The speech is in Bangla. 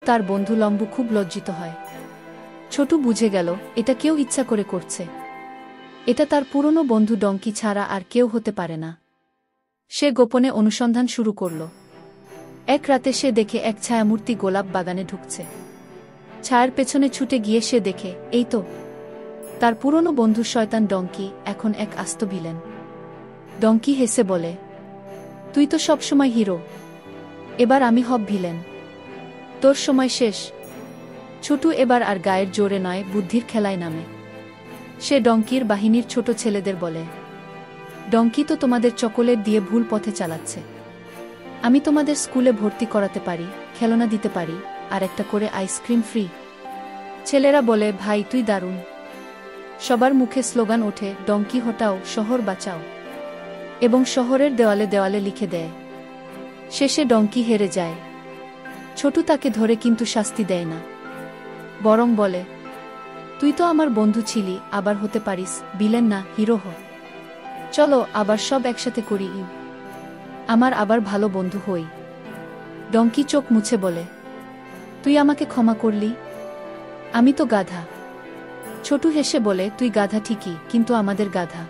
তার বন্ধু লম্বু খুব লজ্জিত হয়। ছোটু বুঝে গেল এটা কেউ ইচ্ছা করে করছে। এটা তার পুরনো বন্ধু ডঙ্কি ছাড়া আর কেউ হতে পারে না। সে গোপনে অনুসন্ধান শুরু করল। এক রাতে সে দেখে এক ছায়ামূর্তি গোলাপ বাগানে ঢুকছে। ছায়ার পেছনে ছুটে গিয়ে সে দেখে, এই তো তার পুরনো বন্ধু শয়তান ডঙ্কি, এখন এক আস্ত ভিলেন। ডঙ্কি হেসে বলে, তুই তো সবসময় হিরো, এবার আমি হব ভিলেন। তোর সময় শেষ। ছোটু এবার আর গায়ের জোরে নয়, বুদ্ধির খেলায় নামে। সে ডঙ্কির বাহিনীর ছোট ছেলেদের বলে, ডঙ্কি তো তোমাদের চকোলেট দিয়ে ভুল পথে চালাচ্ছে। আমি তোমাদের স্কুলে ভর্তি করাতে পারি, খেলনা দিতে পারি, আর একটা করে আইসক্রিম ফ্রি। ছেলেরা বলে, ভাই তুই দারুণ। সবার মুখে স্লোগান ওঠে, ডঙ্কি হটাও, শহর বাঁচাও, এবং শহরের দেওয়ালে দেওয়ালে লিখে দেয়। শেষে ডঙ্কি হেরে যায়। ছোটু তাকে ধরে কিন্তু শাস্তি দেয় না, বরং বলে, তুই তো আমার বন্ধু ছিলি, আবার হতে পারিস ভিলেন, না হিরো হ। চলো আবার সব একসাথে করি, আমার আবার ভালো বন্ধু হই। ডঙ্কি চোখ মুছে বলে, তুই আমাকে ক্ষমা করলি? আমি তো গাধা। ছোটু হেসে বলে, তুই গাধা ঠিকই, কিন্তু আমাদের গাধা।